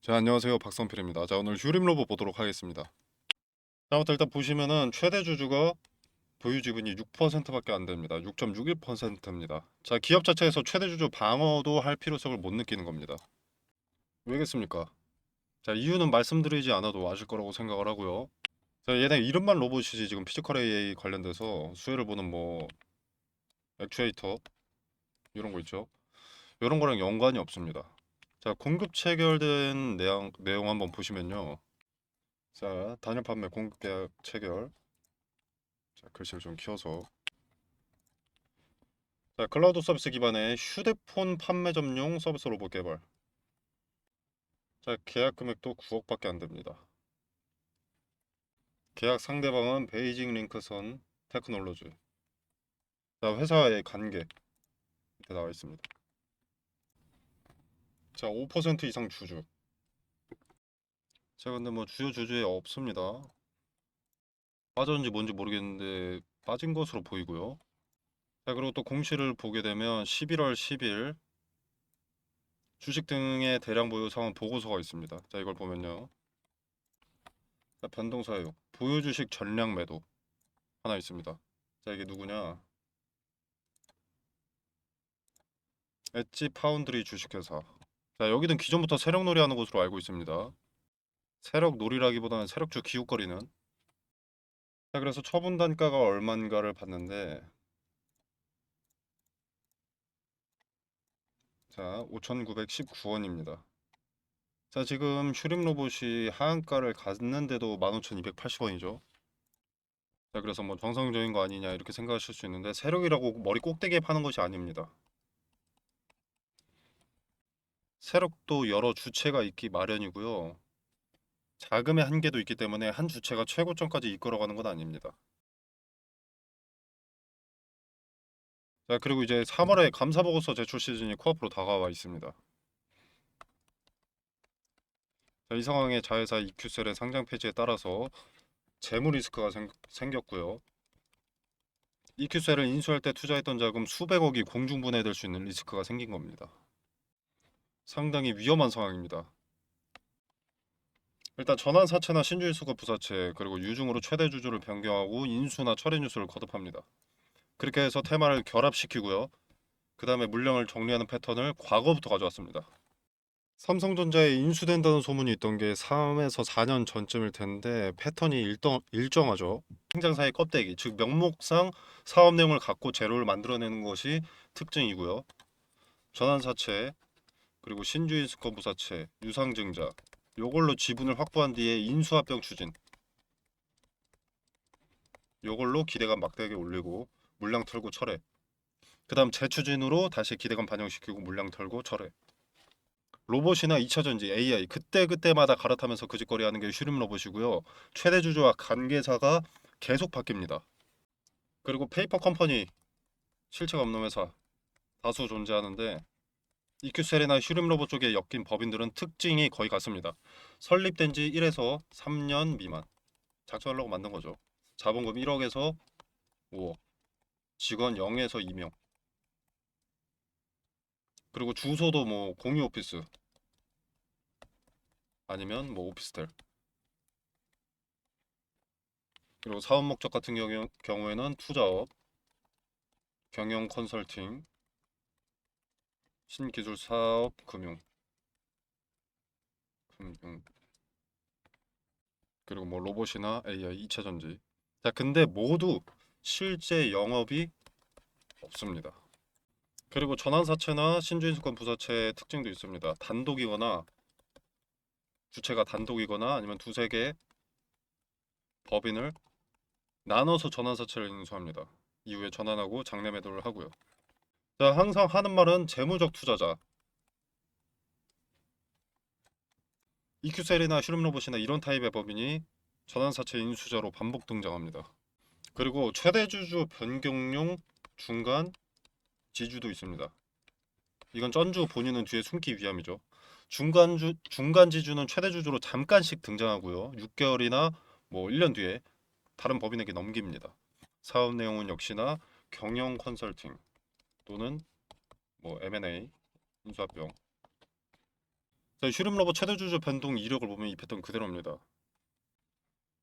자, 안녕하세요. 박성필입니다. 자, 오늘 휴림 로봇 보도록 하겠습니다. 자, 부터 일단 보시면은 최대 주주가 보유 지분이 6%밖에 안 됩니다. 6.61%입니다. 자, 기업 자체에서 최대 주주 방어도 할 필요성을 못 느끼는 겁니다. 왜겠습니까? 자, 이유는 말씀드리지 않아도 아실 거라고 생각을 하고요. 자, 얘네 이름만 로봇이지 지금 피지컬 AI 관련돼서 수혜를 보는 뭐 액추에이터 이런 거 있죠. 이런 거랑 연관이 없습니다. 자, 공급 체결된 내용 한번 보시면요. 자, 단일 판매 공급 계약 체결. 자, 글씨를 좀 키워서. 자, 클라우드 서비스 기반의 휴대폰 판매점용 서비스 로봇 개발. 자, 계약 금액도 9억밖에 안 됩니다. 계약 상대방은 베이징 링크선 테크놀로지. 자, 회사의 관계 밑에 나와 있습니다. 자, 5% 이상 주주. 자, 근데 뭐 주요 주주에 없습니다. 빠졌는지 뭔지 모르겠는데 빠진 것으로 보이고요. 자, 그리고 또 공시를 보게 되면 11월 10일 주식 등의 대량 보유 상황 보고서가 있습니다. 자, 이걸 보면요. 자, 변동 사유, 보유 주식 전량 매도 하나 있습니다. 자, 이게 누구냐? 엣지 파운드리 주식회사. 자, 여기는 기존부터 세력놀이 하는 곳으로 알고 있습니다. 세력놀이라기보다는 세력주 기웃거리는. 자, 그래서 처분 단가가 얼마인가를 봤는데, 자, 5,919원입니다. 자, 지금 슈림 로봇이 하한가를 갔는데도 15,280원이죠. 자, 그래서 뭐 정상적인 거 아니냐 이렇게 생각하실 수 있는데 세력이라고 머리 꼭대기에 파는 것이 아닙니다. 세력도 여러 주체가 있기 마련이고요. 자금의 한계도 있기 때문에 한 주체가 최고점까지 이끌어가는 건 아닙니다. 자, 그리고 이제 3월에 감사보고서 제출 시즌이 코앞으로 다가와 있습니다. 자, 이 상황에 자회사 EQ셀의 상장 폐지에 따라서 재무 리스크가 생겼고요. EQ셀을 인수할 때 투자했던 자금 수백억이 공중분해될 수 있는 리스크가 생긴 겁니다. 상당히 위험한 상황입니다. 일단 전환사채나 신주인수급 부사채 그리고 유중으로 최대 주주를 변경하고 인수나 철회 뉴스를 거듭합니다. 그렇게 해서 테마를 결합시키고요. 그 다음에 물량을 정리하는 패턴을 과거부터 가져왔습니다. 삼성전자에 인수된다는 소문이 있던 게 3에서 4년 전쯤일 텐데 패턴이 일정하죠. 행장사의 껍데기, 즉 명목상 사업 내용을 갖고 재료를 만들어내는 것이 특징이고요. 전환사채, 그리고 신주인 수권 부사채, 유상증자 요걸로 지분을 확보한 뒤에 인수합병 추진 요걸로 기대감 막대하게 올리고 물량 털고 철회 그 다음 재추진으로 다시 기대감 반영시키고 물량 털고 철회 로봇이나 2차전지, AI 그때그때마다 갈아타면서 그 짓거리 하는 게 슈림 로봇이고요. 최대 주주와 관계사가 계속 바뀝니다. 그리고 페이퍼 컴퍼니 실체가 없는 회사 다수 존재하는데 이큐셀이나 슈림 로봇 쪽에 엮인 법인들은 특징이 거의 같습니다. 설립된 지 1에서 3년 미만 작성하려고 만든 거죠. 자본금 1억에서 5억 직원 0에서 2명 그리고 주소도 뭐 공유 오피스 아니면 뭐 오피스텔 그리고 사업 목적 같은 경우에는 투자업, 경영 컨설팅, 신기술 사업, 금융 그리고 뭐 로봇이나 AI, 2차 전지. 자, 근데 모두 실제 영업이 없습니다. 그리고 전환사채나 신주인수권 부사채의 특징도 있습니다. 단독이거나 주체가 단독이거나 아니면 두세 개의 법인을 나눠서 전환사채를 인수합니다. 이후에 전환하고 장내 매도를 하고요. 자, 항상 하는 말은 재무적 투자자. EQ셀이나 슈룸로봇이나 이런 타입의 법인이 전환사채 인수자로 반복 등장합니다. 그리고 최대 주주 변경용 중간 지주도 있습니다. 이건 전주 본인은 뒤에 숨기 위함이죠. 중간 지주는 최대 주주로 잠깐씩 등장하고요. 6개월이나 뭐 1년 뒤에 다른 법인에게 넘깁니다. 사업 내용은 역시나 경영 컨설팅 또는 뭐 M&A 인수합병 자, 슈림러버 최대 주주 변동 이력을 보면 이 패턴 그대로입니다.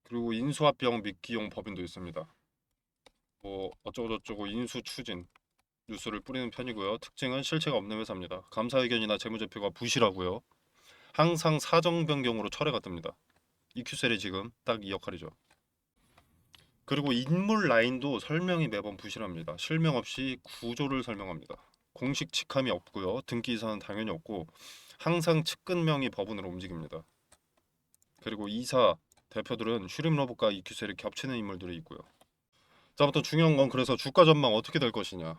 그리고 인수합병 미기용 법인도 있습니다. 뭐 어쩌고저쩌고 인수 추진 뉴스를 뿌리는 편이고요. 특징은 실체가 없는 회사입니다. 감사 의견이나 재무제표가 부실하고요. 항상 사정 변경으로 철회가 뜹니다. EQ셀이 지금 딱 이 역할이죠. 그리고 인물 라인도 설명이 매번 부실합니다. 실명 없이 구조를 설명합니다. 공식 직함이 없고요. 등기이사는 당연히 없고 항상 측근명의 법원으로 움직입니다. 그리고 이사, 대표들은 슈림러브과 EQ셀이 겹치는 인물들이 있고요. 자, 부터 중요한 건 그래서 주가 전망 어떻게 될 것이냐.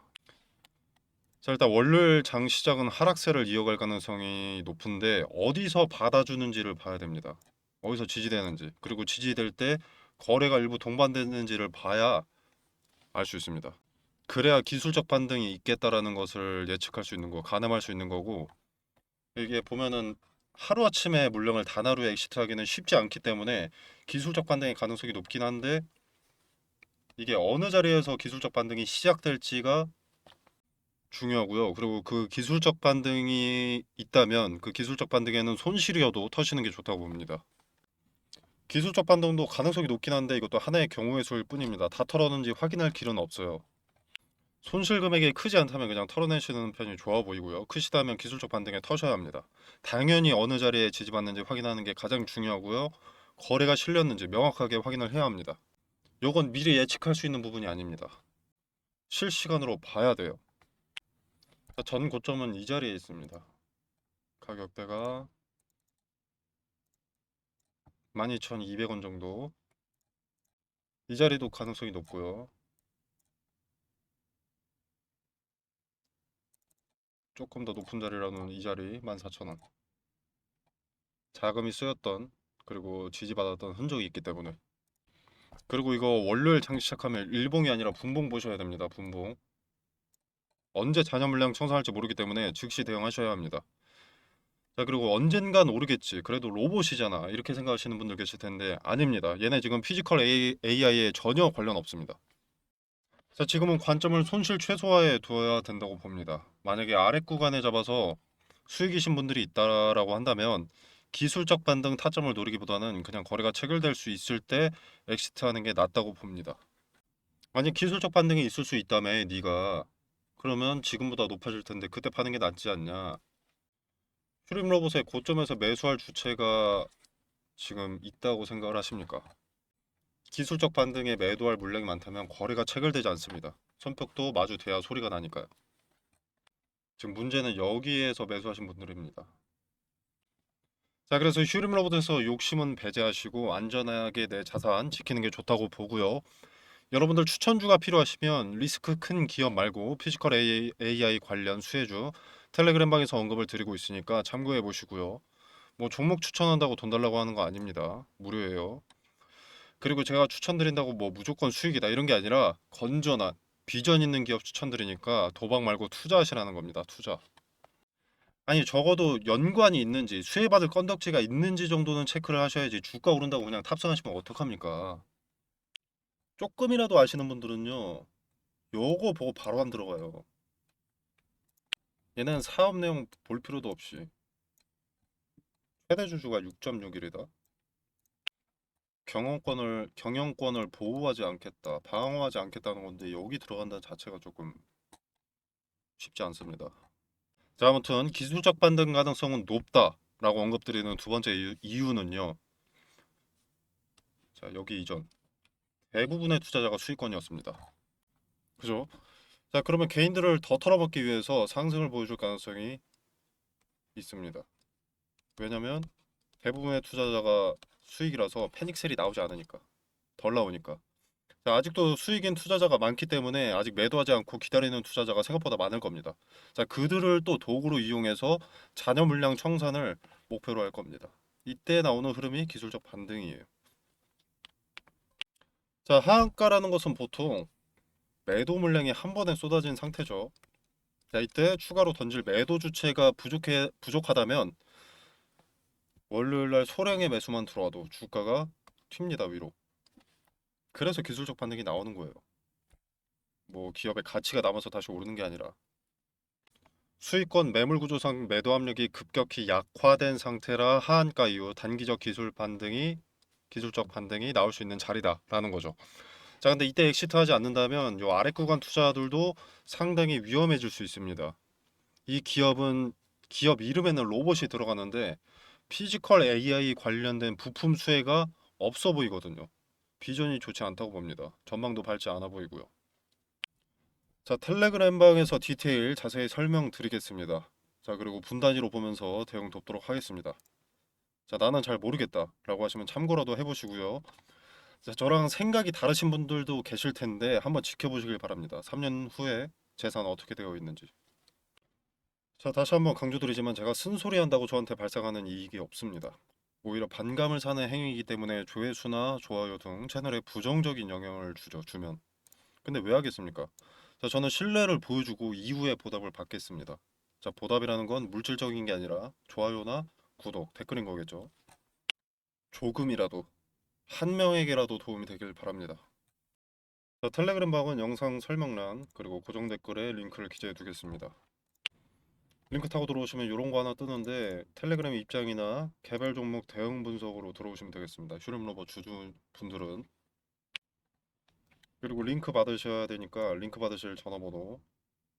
자, 일단 월요일 장 시작은 하락세를 이어갈 가능성이 높은데 어디서 받아주는지를 봐야 됩니다. 어디서 지지되는지, 그리고 지지될 때 거래가 일부 동반되는지를 봐야 알 수 있습니다. 그래야 기술적 반등이 있겠다라는 것을 예측할 수 있는 거, 가늠할 수 있는 거고, 이게 보면은 하루아침에 물량을 단하루에 엑시트하기는 쉽지 않기 때문에 기술적 반등의 가능성이 높긴 한데 이게 어느 자리에서 기술적 반등이 시작될지가 중요하고요. 그리고 그 기술적 반등이 있다면 그 기술적 반등에는 손실이어도 터시는 게 좋다고 봅니다. 기술적 반등도 가능성이 높긴 한데 이것도 하나의 경우의 수일 뿐입니다. 다 털었는지 확인할 길은 없어요. 손실 금액이 크지 않다면 그냥 털어내시는 편이 좋아 보이고요. 크시다면 기술적 반등에 터셔야 합니다. 당연히 어느 자리에 지지받는지 확인하는 게 가장 중요하고요. 거래가 실렸는지 명확하게 확인을 해야 합니다. 요건 미리 예측할 수 있는 부분이 아닙니다. 실시간으로 봐야 돼요. 전 고점은 이 자리에 있습니다. 가격대가 12,200원 정도. 이 자리도 가능성이 높고요. 조금 더 높은 자리라는 이 자리 14,000원. 자금이 쓰였던 그리고 지지받았던 흔적이 있기 때문에. 그리고 이거 월요일 장시 시작하면 일봉이 아니라 분봉 보셔야 됩니다. 분봉. 언제 잔여 물량 청산할지 모르기 때문에 즉시 대응하셔야 합니다. 자, 그리고 언젠간 오르겠지. 그래도 로봇이잖아. 이렇게 생각하시는 분들 계실 텐데 아닙니다. 얘네 지금 피지컬 AI에 전혀 관련 없습니다. 자, 지금은 관점을 손실 최소화에 두어야 된다고 봅니다. 만약에 아래 구간에 잡아서 수익이신 분들이 있다라고 한다면 기술적 반등 타점을 노리기보다는 그냥 거래가 체결될 수 있을 때 엑시트하는 게 낫다고 봅니다. 만약 기술적 반등이 있을 수 있다며 네가 그러면 지금보다 높아질 텐데 그때 파는 게 낫지 않냐. 슈림 로봇의 고점에서 매수할 주체가 지금 있다고 생각을 하십니까? 기술적 반등에 매도할 물량이 많다면 거래가 체결되지 않습니다. 손뼉도 마주돼야 소리가 나니까요. 지금 문제는 여기에서 매수하신 분들입니다. 자, 그래서 슈림 로봇에서 욕심은 배제하시고 안전하게 내 자산 지키는 게 좋다고 보고요. 여러분들 추천주가 필요하시면 리스크 큰 기업 말고 피지컬 AI 관련 수혜주 텔레그램 방에서 언급을 드리고 있으니까 참고해 보시고요. 뭐 종목 추천한다고 돈 달라고 하는 거 아닙니다. 무료예요. 그리고 제가 추천드린다고 뭐 무조건 수익이다 이런 게 아니라 건전한 비전 있는 기업 추천드리니까 도박 말고 투자하시라는 겁니다. 투자. 아니 적어도 연관이 있는지 수혜받을 건덕지가 있는지 정도는 체크를 하셔야지 주가 오른다고 그냥 탑승하시면 어떡합니까? 조금이라도 아시는 분들은요. 요거 보고 바로 안 들어가요. 얘는 사업 내용 볼 필요도 없이 최대 주주가 6.6일이다. 경영권을 보호하지 않겠다, 방어하지 않겠다는 건데 여기 들어간다는 자체가 조금 쉽지 않습니다. 자, 아무튼 기술적 반등 가능성은 높다라고 언급드리는 두 번째 이유는요. 자, 여기 이전 대부분의 투자자가 수익권이었습니다. 그죠? 자, 그러면 개인들을 더 털어먹기 위해서 상승을 보여줄 가능성이 있습니다. 왜냐면 대부분의 투자자가 수익이라서 패닉셀이 나오지 않으니까 덜 나오니까. 자, 아직도 수익인 투자자가 많기 때문에 아직 매도하지 않고 기다리는 투자자가 생각보다 많을 겁니다. 자, 그들을 또 도구로 이용해서 잔여 물량 청산을 목표로 할 겁니다. 이때 나오는 흐름이 기술적 반등이에요. 자, 하한가라는 것은 보통 매도 물량이 한 번에 쏟아진 상태죠. 자, 이때 추가로 던질 매도 주체가 부족하다면 월요일날 소량의 매수만 들어와도 주가가 튑니다 위로. 그래서 기술적 반등이 나오는 거예요. 뭐 기업의 가치가 남아서 다시 오르는 게 아니라. 수익권 매물 구조상 매도 압력이 급격히 약화된 상태라 하한가 이후 단기적 기술적 반등이 나올 수 있는 자리다라는 거죠. 자, 근데 이때 엑시트하지 않는다면 요 아래 구간 투자들도 상당히 위험해질 수 있습니다. 이 기업 이름에는 로봇이 들어가는데 피지컬 AI 관련된 부품 수혜가 없어 보이거든요. 비전이 좋지 않다고 봅니다. 전망도 밝지 않아 보이고요. 자, 텔레그램 방에서 디테일 자세히 설명드리겠습니다. 자, 그리고 분 단위로 보면서 대응 돕도록 하겠습니다. 자, 나는 잘 모르겠다 라고 하시면 참고라도 해보시고요. 자, 저랑 생각이 다르신 분들도 계실 텐데 한번 지켜보시길 바랍니다. 3년 후에 재산 어떻게 되어 있는지. 자, 다시 한번 강조드리지만 제가 쓴소리 한다고 저한테 발생하는 이익이 없습니다. 오히려 반감을 사는 행위이기 때문에 조회수나 좋아요 등 채널에 부정적인 영향을 주면. 근데 왜 하겠습니까? 자, 저는 신뢰를 보여주고 이후에 보답을 받겠습니다. 자, 보답이라는 건 물질적인 게 아니라 좋아요나 구독, 댓글인 거겠죠. 조금이라도 한 명에게라도 도움이 되길 바랍니다. 자, 텔레그램 방은 영상 설명란 그리고 고정 댓글에 링크를 기재해 두겠습니다. 링크 타고 들어오시면 이런 거 하나 뜨는데 텔레그램 입장이나 개별 종목 대응 분석으로 들어오시면 되겠습니다. 슈림로버 주주 분들은. 그리고 링크 받으셔야 되니까 링크 받으실 전화번호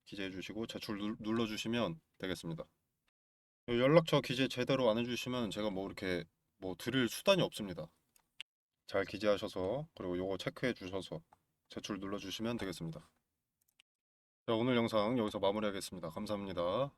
기재해 주시고 제출 눌러 주시면 되겠습니다. 연락처 기재 제대로 안 해주시면 제가 뭐 이렇게 뭐 드릴 수단이 없습니다. 잘 기재하셔서 그리고 요거 체크해 주셔서 제출 눌러 주시면 되겠습니다. 자, 오늘 영상 여기서 마무리하겠습니다. 감사합니다.